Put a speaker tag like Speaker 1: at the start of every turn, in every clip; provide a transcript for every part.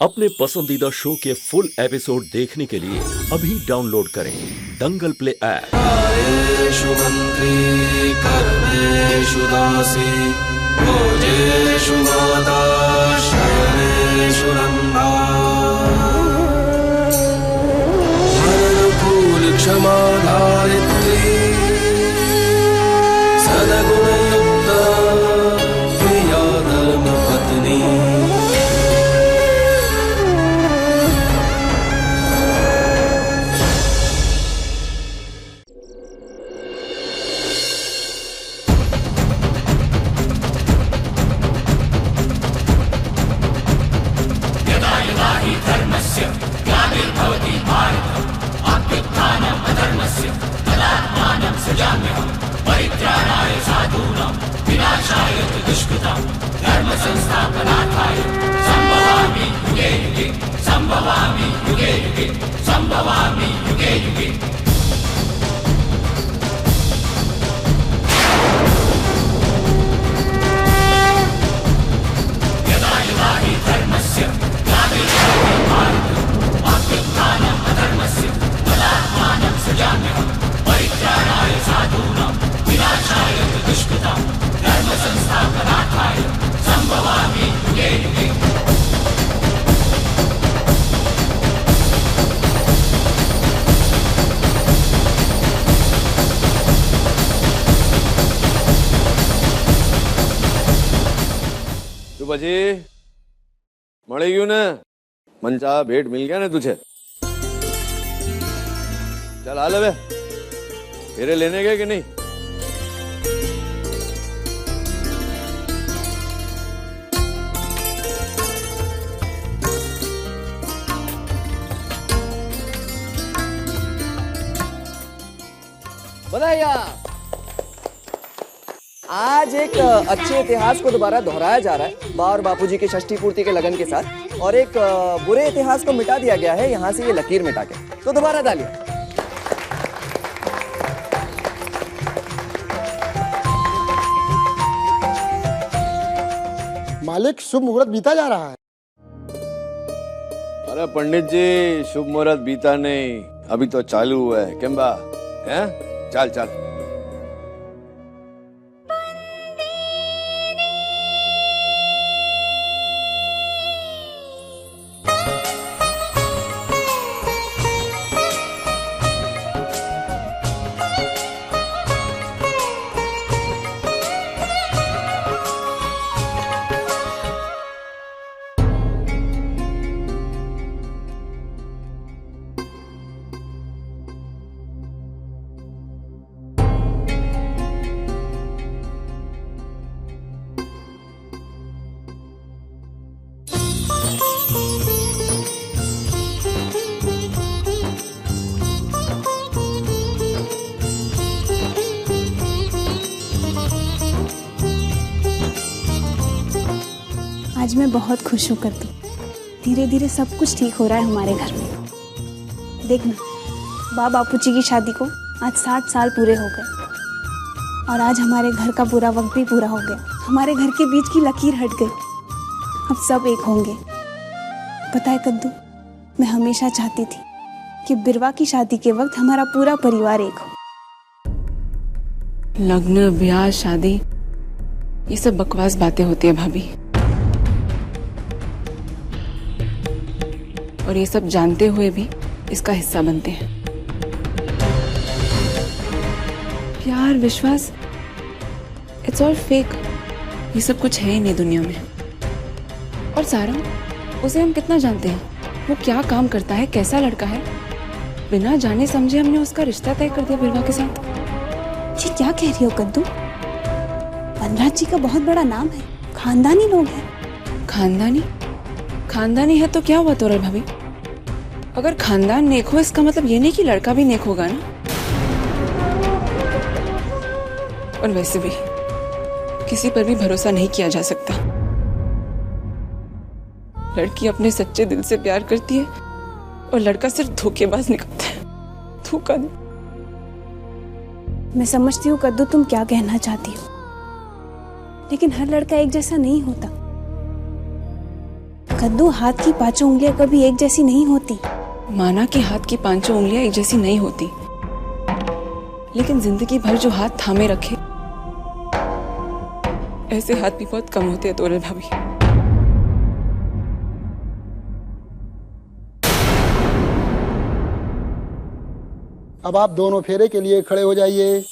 Speaker 1: अपने पसंदीदा शो के फुल एपिसोड देखने के लिए अभी डाउनलोड करें दंगल प्ले ऐप।
Speaker 2: आयेषु मंत्री कर्मेषु दासी भोजेषु माता शयनेषु रंभा हरकुल क्षमा धारित्री सद्गुणयुक्ता प्रिया धर्मपत्नी।
Speaker 3: ग्लानिर्भवति भारत अभ्युत्थानम् अधर्मस्य तदात्मानं सृजाम्यहं परित्राणाय साधूनां विनाशाय च दुष्कृतां धर्म संस्थापनार्थाय संभवामि युगे युगे संभवामि युगे युगे संभवामि युगे युगे। यदा यदा हि धर्मस्य ग्लानिर्भवति भारत अभ्युत्थानम् अधर्मस्य तदात्मानं सृजाम्यहं परित्राणाय साधूनां विनाशाय च दुष्कृतां धर्म संस्थापनार्थाय संभवामि युगे युगे।
Speaker 4: તું પછી મળી ગયું ને મંચા ભેટ મિલ ગયા ને तुझे। चल हाल है फेरे लेने गए कि नहीं।
Speaker 5: बधाइयाँ। आज एक अच्छे इतिहास को दोबारा दोहराया जा रहा है बा और बापूजी की षष्ठी पूर्ति के लगन के साथ, और एक बुरे इतिहास को मिटा दिया गया है यहाँ से ये लकीर मिटा के। तो दोबारा तालियां।
Speaker 6: मालिक, शुभ मुहूर्त बीता जा रहा है।
Speaker 4: अरे पंडित जी, शुभ मुहूर्त बीता नहीं, अभी तो चालू हुआ है। केम बा हैं? चल चल।
Speaker 7: आज मैं बहुत खुश हूँ कद्दू। धीरे धीरे सब कुछ ठीक हो रहा है हमारे घर में। देखना, बापूजी की शादी को आज 60 साल पूरे हो गए और आज हमारे घर का पूरा वक्त भी पूरा हो गया। हमारे घर के बीच की लकीर हट गई, अब सब एक होंगे। पता है कद्दू, मैं हमेशा चाहती थी कि बिरवा की शादी के वक्त हमारा पूरा परिवार एक हो।
Speaker 8: लग्न, ब्याह, शादी, ये सब बकवास बातें होती है भाभी, और ये सब जानते हुए भी इसका हिस्सा बनते हैं। प्यार, विश्वास, इट्स ऑल फेक। ये सब कुछ है ही नहीं दुनिया में। और सारा, उसे हम कितना जानते हैं, वो क्या काम करता है, कैसा लड़का है। बिना जाने समझे हमने उसका रिश्ता तय कर दिया बिरवा के साथ।
Speaker 7: जी क्या कह रही हो कद्दू? वनराज जी का बहुत बड़ा नाम है, खानदानी लोग हैं।
Speaker 8: खानदानी? खानदानी है तो क्या हुआ तोरल भाभी? अगर खानदान नेक हो इसका मतलब ये नहीं कि लड़का भी नेक होगा ना। और वैसे भी किसी पर भी भरोसा नहीं किया जा सकता। लड़की अपने सच्चे दिल से प्यार करती है और लड़का सिर्फ धोखेबाज निकलता है। धोखा दे।
Speaker 7: मैं समझती हूँ कद्दू तुम क्या कहना चाहती हो, लेकिन हर लड़का एक जैसा नहीं होता। कद्दू, हाथ की पांचों उंगलियां कभी एक जैसी नहीं होती।
Speaker 8: माना कि हाथ की पांचों उंगलियां एक जैसी नहीं होती, लेकिन जिंदगी भर जो हाथ थामे रखे, ऐसे हाथ भी बहुत कम होते हैं तोरल भाभी।
Speaker 6: अब आप दोनों फेरे के लिए खड़े हो जाइए।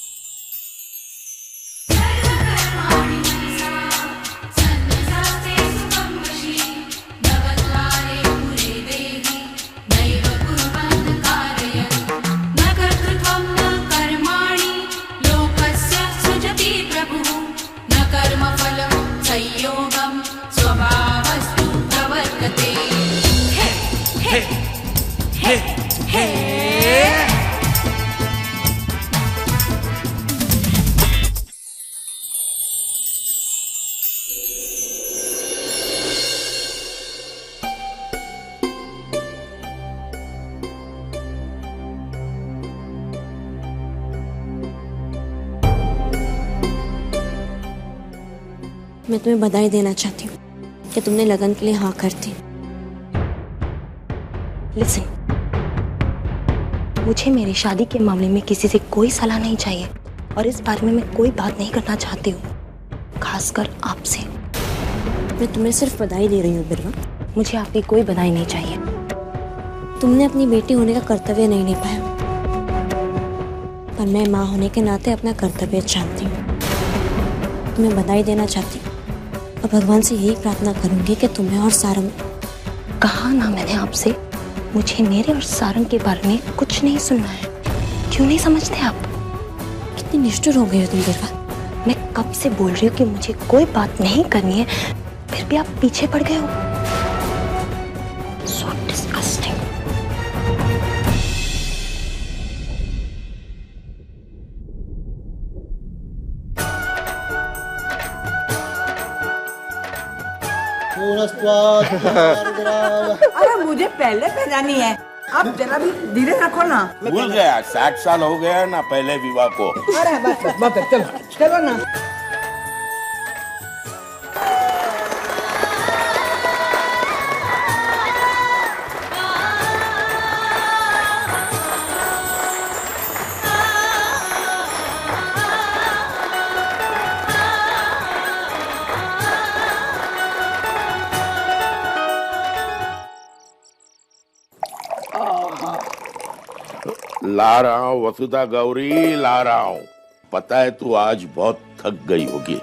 Speaker 9: मैं तुम्हें बधाई देना चाहती हूँ कि तुमने लगन के लिए हाँ कर दी। लिसन, मुझे मेरी शादी के मामले में किसी से कोई सलाह नहीं चाहिए और इस बारे में मैं कोई बात नहीं करना चाहती हूँ, खासकर आपसे। मैं तुम्हें सिर्फ बधाई दे रही हूँ बिरवा, मुझे आपकी कोई बधाई नहीं चाहिए। तुमने अपनी बेटी होने का कर्तव्य नहीं निभाया, पर मैं माँ होने के नाते अपना कर्तव्य जानती हूँ। तुम्हें बधाई देना चाहती हूँ और भगवान से यही प्रार्थना करूंगी कि तुम्हें और सारंग। कहा ना मैंने आपसे, मुझे मेरे और सारंग के बारे में कुछ नहीं सुनना है। क्यों नहीं समझते आप? कितनी निष्ठुर हो गई हो तुम बिरवा। मैं कब से बोल रही हूँ कि मुझे कोई बात नहीं करनी है, फिर भी आप पीछे पड़ गए हो। So disgusting.
Speaker 10: अरे मुझे पहले पहचानी है, आप जरा भी धीरे रखो ना।
Speaker 11: भूल गया, 60 साल हो गया ना पहले विवाह को।
Speaker 10: अरे बस चलो चलो ना।
Speaker 11: ला रहा हूँ वसुधा गौरी, ला रहा हूँ। पता है तू आज बहुत थक गई होगी,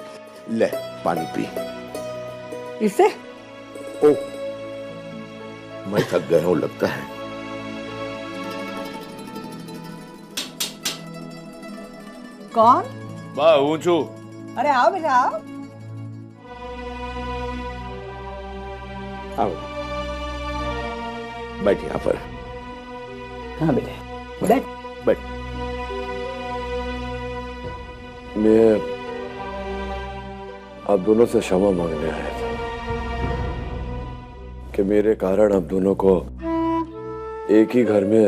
Speaker 11: ले पानी पी।
Speaker 10: इससे?
Speaker 11: ओ, मैं थक गया हूँ लगता है।
Speaker 10: कौन?
Speaker 11: मैं ऊंचू।
Speaker 10: अरे आओ बेटा आओ।
Speaker 11: आओ, बैठ यहाँ पर।
Speaker 10: हाँ बेटा बैठ
Speaker 11: बैठ।
Speaker 4: मैं आप दोनों से क्षमा मांगने आया था कि मेरे कारण आप दोनों को एक ही घर में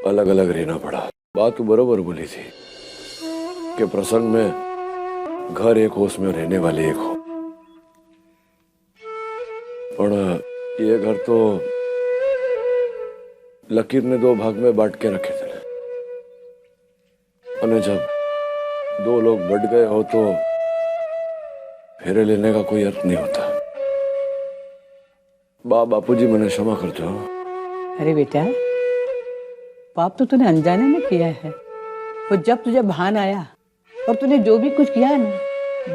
Speaker 4: अलग अलग रहना पड़ा। बात तो बरोबर बोली थी कि प्रसंग में घर एक हो, उसमें रहने वाले एक हो, पर ये घर तो लकीर ने 2 भाग में बांट के रखे थे। और जब 2 लोग बढ़ गए हो तो फेरे लेने का कोई अर्थ नहीं होता। बापूजी मैंने क्षमा कर दो।
Speaker 10: अरे बेटा, पाप तो तूने अनजाने में किया है, और जब तुझे भान आया और तूने जो भी कुछ किया है ना,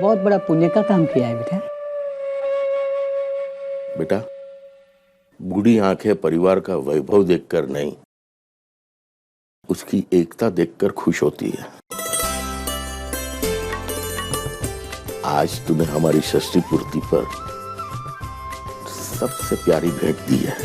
Speaker 10: बहुत बड़ा पुण्य का काम किया है बेटा।
Speaker 11: बेटा, बूढ़ी आंखें परिवार का वैभव देखकर नहीं, उसकी एकता देखकर खुश होती है। आज तूने हमारी षष्ठी पूर्ति पर सबसे प्यारी भेंट दी है।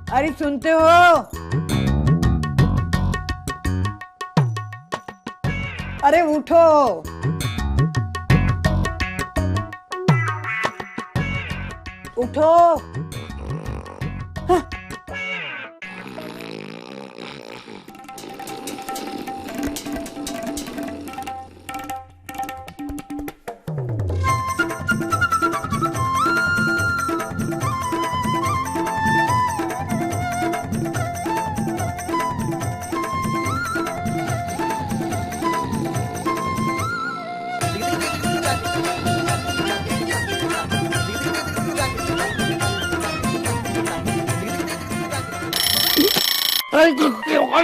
Speaker 10: अरे सुनते हो? अरे उठो। उठो। हाँ।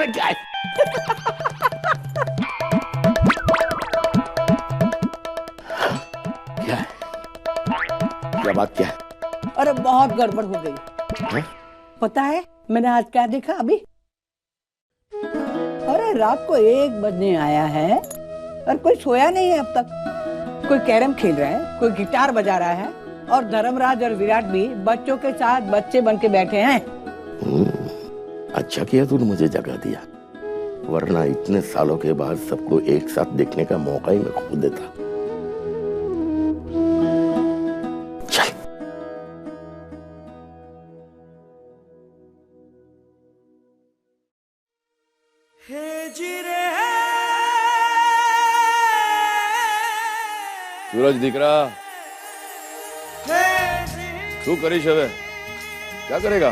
Speaker 11: क्या है? क्या है? क्या बात क्या है?
Speaker 10: अरे बहुत गड़बड़ हो गई। पता है मैंने आज क्या देखा अभी? अरे रात को 1 बजने आया है और कोई सोया नहीं है अब तक। कोई कैरम खेल रहा है, कोई गिटार बजा रहा है और धर्मराज और विराट भी बच्चों के साथ बच्चे बन के बैठे हैं।
Speaker 11: अच्छा किया तूने मुझे जगा दिया, वरना इतने सालों के बाद सबको एक साथ देखने का मौका ही मैं खो देता। चल।
Speaker 4: सूरज दिख रहा? तू करीश હવે क्या करेगा?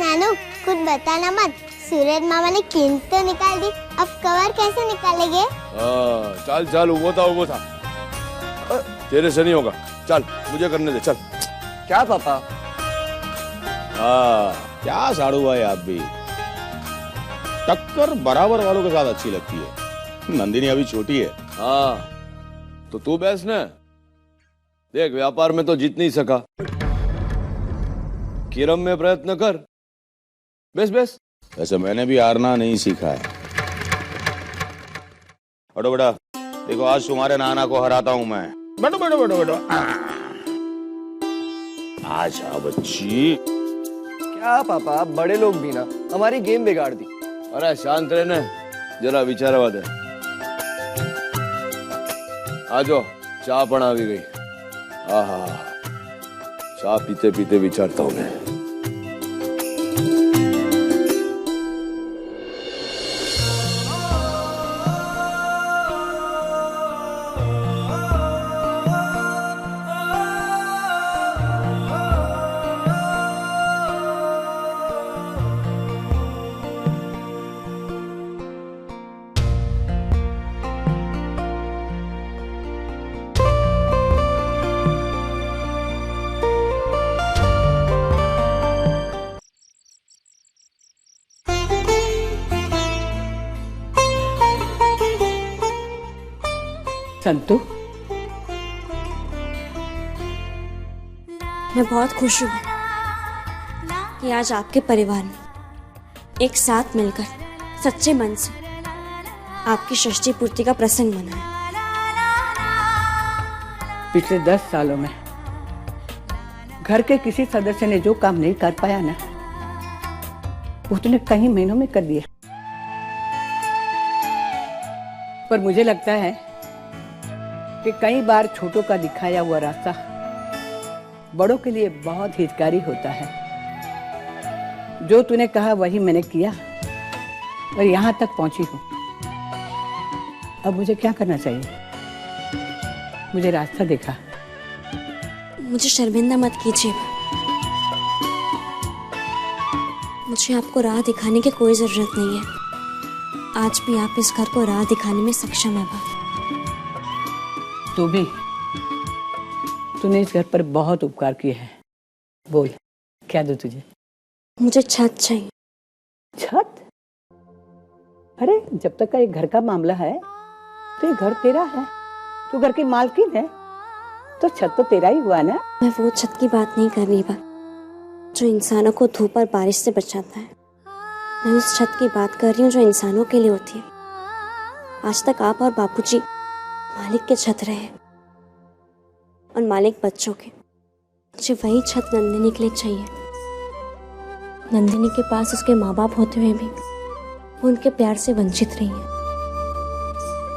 Speaker 12: नानू कुछ बताना मत। सूरज मामा ने कीमत तो निकाल दी, अब कवर कैसे निकालेंगे?
Speaker 4: चल चल वो था तेरे से नहीं होगा, चल मुझे करने दे, चल।
Speaker 5: क्या पापा?
Speaker 13: क्या साड़ू भाई आप भी, टक्कर बराबर वालों के साथ अच्छी लगती है। नंदिनी अभी छोटी है।
Speaker 4: हाँ तो तू बैस न, देख व्यापार में तो जीत नहीं सका, किरम में प्रयत्न कर। Base base.
Speaker 13: वैसे मैंने भी हारना नहीं सीखा है। बैठो बेटा, देखो आज तुम्हारे नाना को हराता हूं मैं। बैठो बैठो बैठो बैठो। आजा बच्ची।
Speaker 5: क्या पापा, बड़े लोग भी ना हमारी गेम बिगाड़ दी।
Speaker 4: अरे शांत रहना, जरा विचारवा दे। आजो चाय पण આવી गई। आहा, चाय पीते पीते विचारता हूँ मैं।
Speaker 10: संतू,
Speaker 9: मैं बहुत खुश हूँ कि आज आपके परिवार ने एक साथ मिलकर सच्चे मन से आपकी षष्ठी पूर्ति का प्रसंग मनाया।
Speaker 10: पिछले 10 सालों में घर के किसी सदस्य ने जो काम नहीं कर पाया ना, वो तूने कई महीनों में कर दिया। पर मुझे लगता है कि कई बार छोटों का दिखाया हुआ रास्ता बड़ों के लिए बहुत हितकारी होता है। जो तूने कहा वही मैंने किया और यहाँ तक पहुंची हूँ। अब मुझे क्या करना चाहिए? मुझे रास्ता दिखा।
Speaker 9: मुझे शर्मिंदा मत कीजिए। मुझे आपको राह दिखाने की कोई जरूरत नहीं है। आज भी आप इस घर को राह दिखाने में सक्षम है।
Speaker 10: तू भी, तूने इस घर पर बहुत उपकार किए हैं। बोल, क्या दूं तुझे?
Speaker 9: मुझे छत चाहिए।
Speaker 10: छत? अरे जब तक का एक घर का मामला है तो ये घर तेरा है, तू घर की मालकिन है, तो छत तो तेरा ही हुआ ना।
Speaker 9: मैं वो छत की बात नहीं कर रही बा जो इंसानों को धूप और बारिश से बचाता है। मैं उस छत की बात कर रही हूँ जो इंसानों के लिए होती है। आज तक आप और बापूजी मालिक के छत रहे और मालिक बच्चों के। मुझे वही छत नंदिनी के लिए चाहिए। नंदिनी के पास उसके माँ बाप होते हुए भी वो उनके प्यार से वंचित रही है।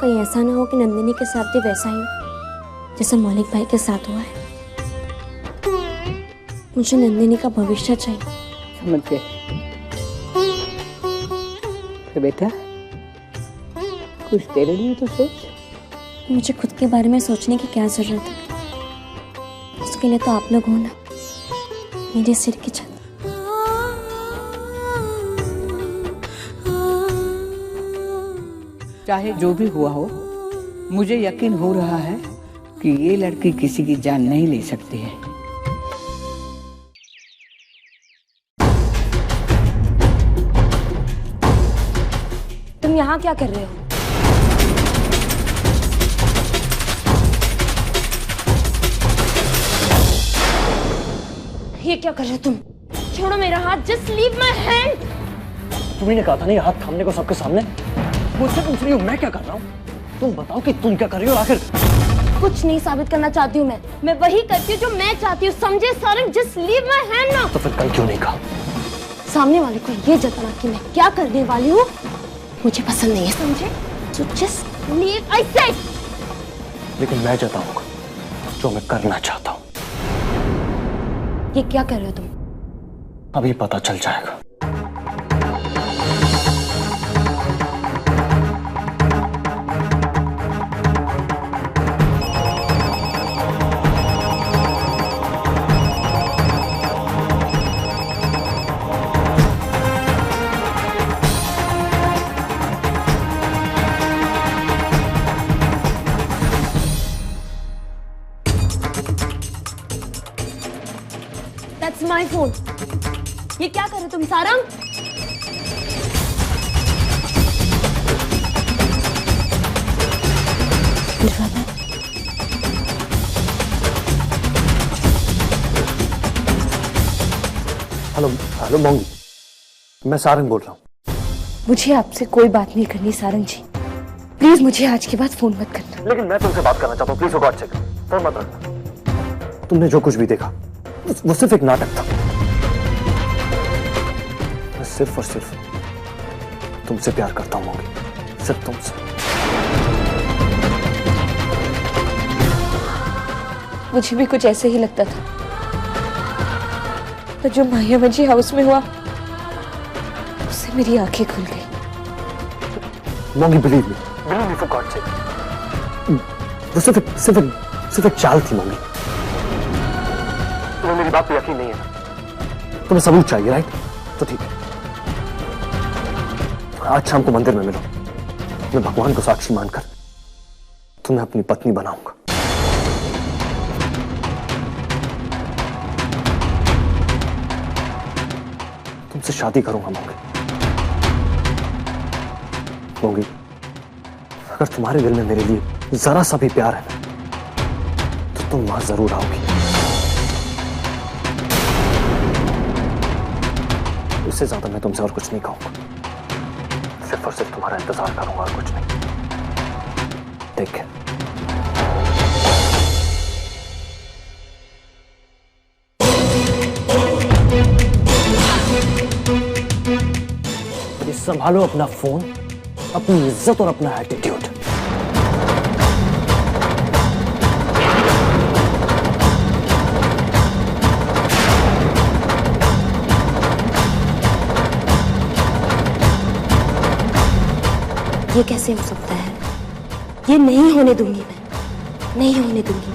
Speaker 9: कहीं ऐसा ना हो कि नंदिनी के साथ भी वैसा ही हो जैसा मौलिक भाई के साथ हुआ है। मुझे नंदिनी का भविष्य चाहिए।
Speaker 10: समझ गए। तो बेटा कुछ तेरे लिए तो सोच।
Speaker 9: मुझे खुद के बारे में सोचने की क्या जरूरत है? उसके लिए तो आप लोग हो ना, मेरे सिर की छत।
Speaker 10: चाहे जो भी हुआ हो, मुझे यकीन हो रहा है कि ये लड़की किसी की जान नहीं ले सकती है।
Speaker 9: तुम यहाँ क्या कर रहे हो? ये क्या कर रहे हो तुम? छोड़ो मेरा हाथ। Just leave my hand.
Speaker 14: तुम्ही ने कहा था नहीं हाथ थामने को सबके सामने। मुझसे पूछ रही हो मैं क्या कर रहा हूँ? तुम बताओ कि तुम क्या कर रही हो आखिर?
Speaker 9: कुछ नहीं साबित करना चाहती हूँ मैं वही करती हूँ जो मैं चाहती हूँ, समझे Sarang? Just leave my hand now.
Speaker 14: तो फिर कल क्यों नहीं कहा?
Speaker 9: सामने वाले को ये जताना कि मैं क्या करने वाली हूँ मुझे पसंद नहीं है, समझे? So just leave, I said।
Speaker 14: लेकिन मैं जताऊंगा जो मैं करना चाहता हूँ।
Speaker 9: ये क्या कर रहे हो तुम?
Speaker 14: अभी पता चल जाएगा।
Speaker 9: That's my phone। ये क्या कर रहे हो तुम सारंग?
Speaker 14: हेलो हेलो मोंगी, मैं सारंग बोल रहा हूँ।
Speaker 8: मुझे आपसे कोई बात नहीं करनी सारंग जी, प्लीज मुझे आज के बाद फोन मत करना।
Speaker 14: लेकिन मैं तुमसे बात करना चाहता हूँ, प्लीज वो बात चेक फोन मत रखना। तुमने जो कुछ भी देखा वो सिर्फ एक नाटक था। मैं सिर्फ और सिर्फ तुमसे प्यार करता हूँ मोंगी, सिर्फ तुमसे।
Speaker 8: मुझे भी कुछ ऐसे ही लगता था, पर जो मायावती हाउस में हुआ उससे मेरी आंखें खुल गई।
Speaker 14: मोंगी believe me for God sake, वो सिर्फ एक चाल थी मोंगी। तुम्हें मेरी बात पे यकीन नहीं है? तुम्हें सबूत चाहिए राइट? तो ठीक है, आज शाम को मंदिर में मिलो। मैं भगवान को साक्षी मानकर तुम्हें अपनी पत्नी बनाऊंगा। तुमसे शादी करूंगा मोंगी। मोंगी, अगर तुम्हारे दिल में मेरे लिए जरा सा भी प्यार है तो तुम वहां जरूर आओगी। इससे ज्यादा मैं तुमसे और कुछ नहीं कहूंगा, सिर्फ और सिर्फ तुम्हारा इंतजार करूंगा और कुछ नहीं। Take care. संभालो अपना फोन, अपनी इज्जत और अपना एटीट्यूड।
Speaker 9: ये कैसे हो सकता है? ये नहीं होने दूंगी मैं, नहीं होने दूंगी।